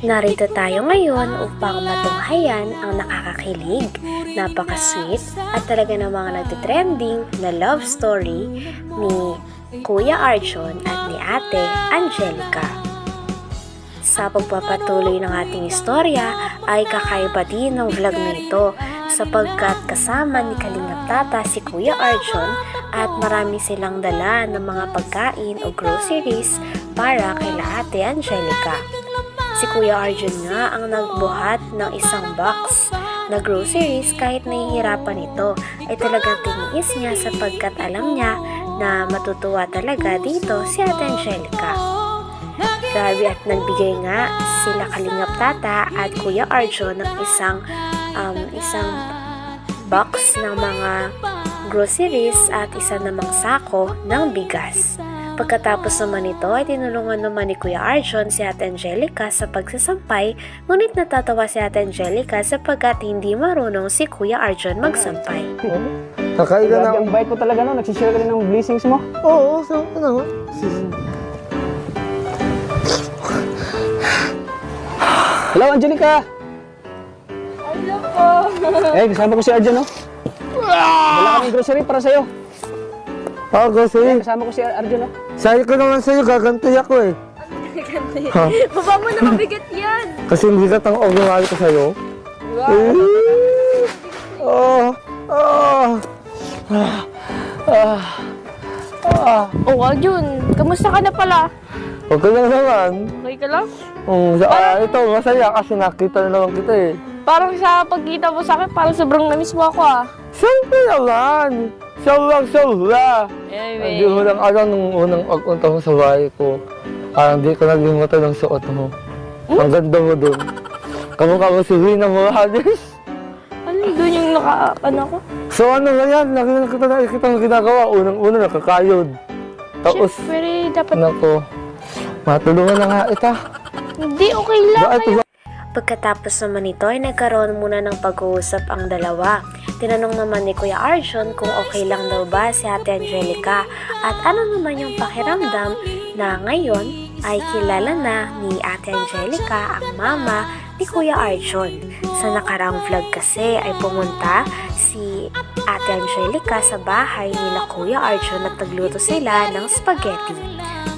Narito tayo ngayon upang matunghayan ang nakakakilig, napaka-sweet at talaga namang nagtitrending na love story ni Kuya Arjon at ni Ate Angelica. Sa pagpapatuloy ng ating istorya ay kakaiba din ng vlog na ito sapagkat kasama ni Kalingap Tata si Kuya Arjon at marami silang dala ng mga pagkain o groceries para kay Ate Angelica. Si Kuya Arjon nga ang nagbuhat ng isang box na groceries kahit nahihirapan ito ay talagang tiniis niya sapagkat alam niya na matutuwa talaga dito si Ate Angelica. Grabe at nagbigay nga sila Kalingap Tata at Kuya Arjon ng isang box ng mga groceries at isa namang sako ng bigas. Pagkatapos naman ito ay tinulungan naman ni Kuya Arjon si Ate Angelica sa pagsasampay, ngunit natatawa si Ate Angelica sapagkat hindi marunong si Kuya Arjon magsampay. Kakailan na. Ang bait mo talaga no, nagsishare ka rin ng blessings mo. Oo, so ano nga. Hello Angelica! Hello po! Kasama ko si Arjon no? Wala kaming grocery para sa'yo. Oo, grocery. Kasama ko si Arjon no? Sabi ko naman sa'yo, gagantoy ako eh. Baba mo na mabigat yan! Kasi bigat ang ogumali ko sa'yo. Oh, Arjon, kamusta ka na pala? Okay lang naman. Okay ka lang? Ito, masaya kasi nakita na naman kita eh. Parang sa pagkita mo sa akin, parang sobrang namiss mo ako ah. Siyempre naman. Sobra. Hindi mo lang alam nung unang pagpunta mo sa bahay ko. Parang di ko nalimutan ng suot mo. Ang ganda mo dun. Kamukha mo si Rina Morales. Ano doon yung ko? So ano nga yan? Nakikita mo ginagawa. Unang-una nakakayod. Tapos, Siyempre, dapat... Nako, matulungan na nga ita. Hindi, okay lang. Pagkatapos naman ito ay nagkaroon muna ng pag-uusap ang dalawa. Tinanong naman ni Kuya Arjon kung okay lang daw ba si Ate Angelica at ano naman yung pakiramdam na ngayon ay kilala na ni Ate Angelica ang mama ni Kuya Arjon. Sa nakaraang vlog kasi ay pumunta si Ate Angelica sa bahay nila Kuya Arjon at nagluto sila ng spaghetti.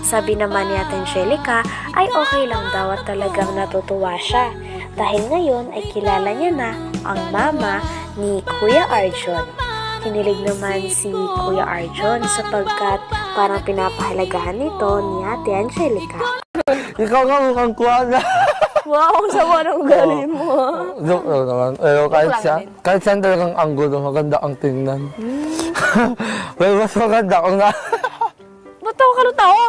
Sabi naman ni Ate Angelica ay okay lang daw at talagang natutuwa siya dahil ngayon ay kilala niya na ang mama ni Kuya Arjon. Kinilig naman si Kuya Arjon sapagkat parang pinapahalagahan nito ni Ate Angelica. Ikaw nga mukhang kuwana. Wow, sama ng ugali mo. Joke lang naman. Kahit saan talagang anggulo, maganda ang tingnan. Well, mas maganda kung na... Ba't tawa ka ng tawa?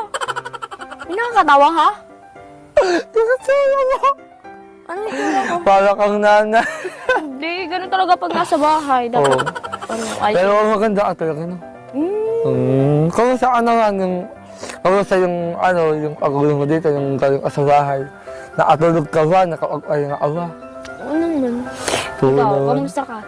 May nakakatawa ha? Nakatawa mo. Ano yung Para kang nana. Hindi, ganun talaga pag nasa bahay. Dapat, Pero maganda ka talaga, no? Kamusta ka naman kamusta yung paggulo mo dito, yung galing ka sa bahay? Nakatulog ka ba? Nakapag-ay nga ba? Oo naman. Oo Ikaw, naman. kamusta ka?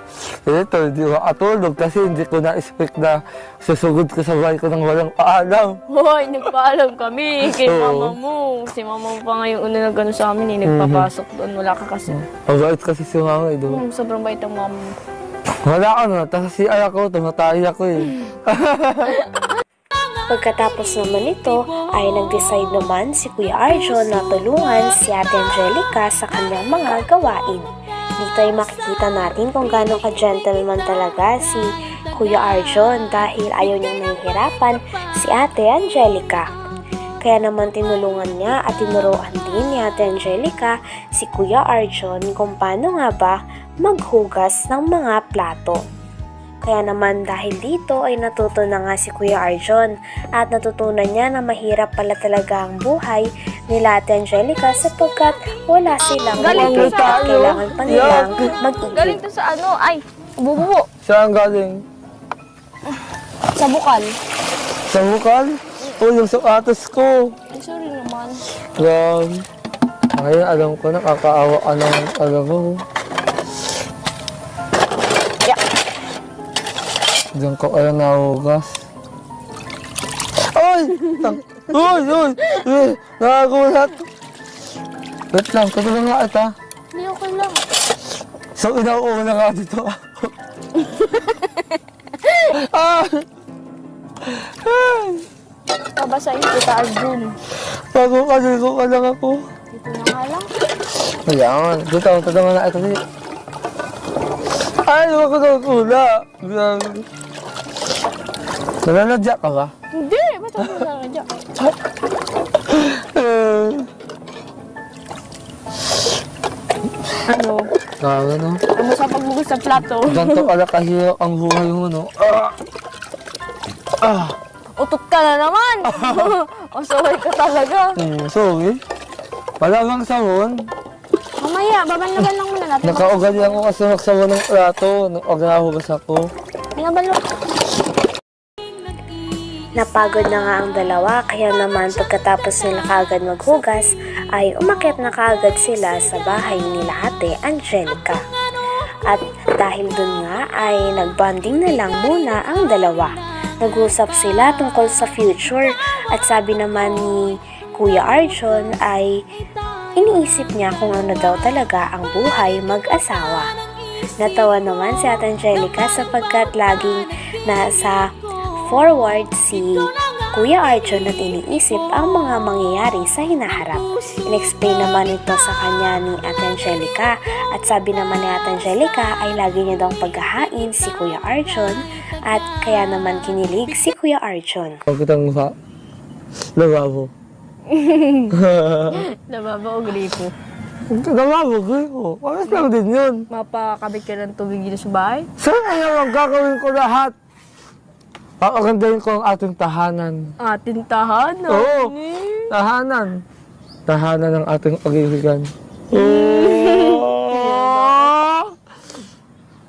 Ito, hindi ko makatulog kasi hindi ko na-expect na susugod ko sa bahay ko nang walang paalam. Hoy, nagpaalam kami kay Oo. mama mo. Si mama mo pa ngayon una na gano'n sa amin eh. Nagpapasok doon. Wala ka kasi. Mabait kasi si mama eh, diba? Sobrang bait ang mama mo. Wala ka na, tapos si ay ako, tumatay ako eh. Pagkatapos naman ito ay nag-decide naman si Kuya Arjon na tulungan si Ate Angelica sa kanyang mga gawain. Dito ay makikita natin kung gaano ka-gentleman talaga si Kuya Arjon dahil ayaw niyang nahihirapan si Ate Angelica. Kaya naman tinulungan niya at tinuruan din ni Ate Angelica si Kuya Arjon kung paano nga ba maghugas ng mga plato. Kaya naman dahil dito ay natuto na nga si Kuya Arjon at natutunan niya na mahirap pala talaga ang buhay nila Ate Angelica sapagkat wala silang Galing tubig at kailangan pa nilang mag-igib. Galing to sa ano, ay, bubuo. Saan galing? Sa bukal. Sa bukal? Oh, yung sapatos ko. Ay, sorry naman. Grabe. Ngayon, alam ko, nakakaawa ka naman, alam mo. Yeah. Diyan ko kaya nahugas. Ay! Uy! Nakagulat! Wait lang, katulong nga ata. Hindi, okay lang. So, inauuna nga dito ako. Ah! Babasahin kita, Arjun. Bago kaligo ka lang ako. Dito na nga lang. Ayan, dito ako tatama na ito. Ay, huwag ko na kula. Nalanadya ka ba? Hindi, ba't ako nalanadya? Ano? Ano? Ano sa pagbugas sa plato? Ganto pala kahirap ang buhay mo, no? Utot ka na naman! Masaway ka talaga. Sorry. Wala bang sahon? Mamaya, babanlaban lang muna natin. Nakaugali ako kasi magsawa ng plato. Nung agnahugas ako. Binabalok. Napagod na nga ang dalawa, kaya naman pagkatapos nila kaagad maghugas, ay umakyat na kaagad sila sa bahay nila Ate Angelica. At dahil dun nga ay nagbonding na lang muna ang dalawa. Nag-usap sila tungkol sa future at sabi naman ni Kuya Arjon ay iniisip niya kung ano daw talaga ang buhay mag-asawa. Natawa naman si Ate Angelica sapagkat laging nasa forward si Kuya Arjon at iniisip ang mga mangyayari sa hinaharap. In-explain naman ito sa kanya ni Ate Angelica at sabi naman ni Ate Angelica ay lagi niya daw paghahain si Kuya Arjon at kaya naman kinilig si Kuya Arjon. Huwag kitang mukha. Lababo. Lababo o gripo? Lababo, gripo. Pares lang din yun. Mapakabit ka ng tubig dito sa bahay? Saan kaya ang gagawin ko lahat? Papagandahin ko ang ating tahanan. Ating tahanan? Oo, tahanan. Tahanan ng ating pag-ibigan.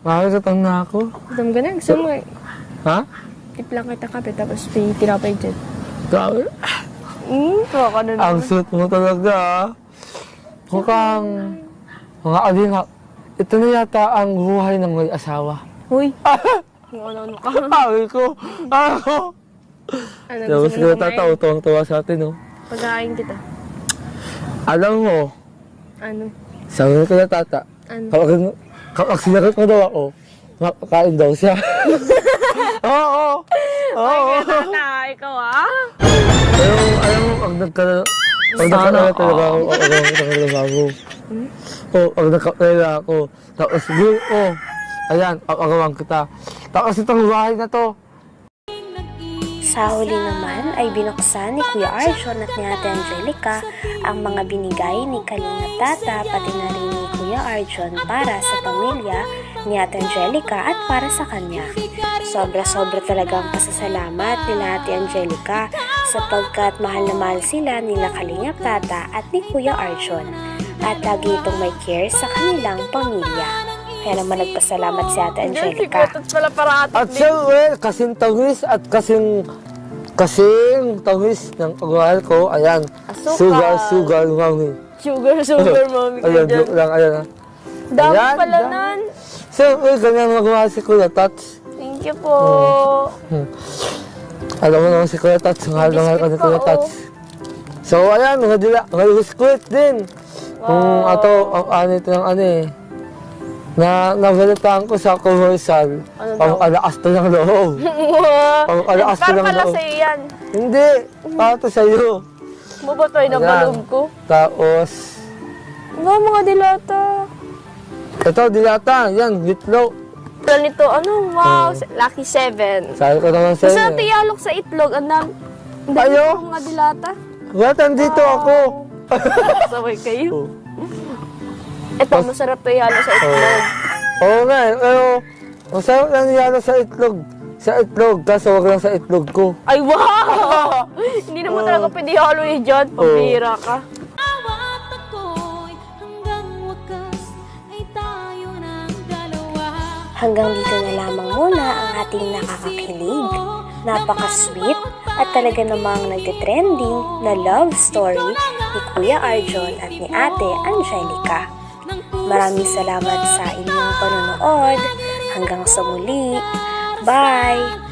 Makakasatang na ako. Alam ka na, gusto mo eh. Ha? Tiplang kita kape tapos tinapay dyan. Grabe. Tawa ka na naman. Ang sweet mo talaga. Mukhang mga alingap. Ito na yata ang buhay ng may asawa. Uy! Kung ano-ano ka. Sabi ko. Ako. Ano Tapos gusto ko mo natatawa, tuwang-tuwa sa atin, oh. Pagkain kita. Alam mo, Ano? sabi ko na tata, Ano? kapag sinakit mo daw ako, makakain daw siya. Oo. Oo. Tata, ikaw ah? Alam mo, pag nagkalala talaga ako, pag nagkalala ako, tapos ayan, papagawan kita. Tapos itong bahay na to. Sa huli naman ay binuksan ni Kuya Arjon at ni Ate Angelica ang mga binigay ni Kalingap Tata pati na rin ni Kuya Arjon para sa pamilya ni Ate Angelica at para sa kanya. Sobra-sobra talagang pasasalamat nila Ate Angelica sapagkat mahal na mahal sila nila Kalingap Tata at ni Kuya Arjon at lagi itong may care sa kanilang pamilya. Kaya naman nagpasalamat si Ate Angelica. At pala para At syempre, kasing tawis at kasing tawis ng pagmahal ko, ayan, sugar, mami. Sugar, mami ka Ayan, dyan. joke lang, ayan. Dami Ayan, pala dami. nun. Siyempre, ganyan magmahal si Kuya Tats. Thank you po. Alam mo naman si Kuya Tats, mahal na mahal ka ni Kuya Tats. So, ayan, mga biskuit din. Kung ang anit ng nabalitaan ko sa commercial, Ano daw? pang-alakas to ng loob. Pang-alakas to Para ng pala loob. sa'yo yan. Hindi, para to sa'yo. Mabatoy na Ayan. balog ko. Tapos, Mga dilata. ito, dilata, yan, witlow. Plan nito, wow, Lucky 7. Sabi ko naman sa Masarap inyo. ialok sa itlog, ang dami Ayo? mga dilata. Ba't andito ako? Sabay kayo. Oh. Ito, masarap to ialok sa itlog. Oo nga, pero masarap lang niyala sa itlog. Sa itlog, kaso wag lang sa itlog ko. Ay, wow! Hindi naman talaga pwede ihalo eh dyan. Pambira ka. Hanggang dito na lamang muna ang ating nakakakilig, napaka-sweet at talaga namang nagtitrending na love story ni Kuya Arjon at ni Ate Angelica. Maraming salamat sa inyong panonood. Hanggang sa muli. Bye!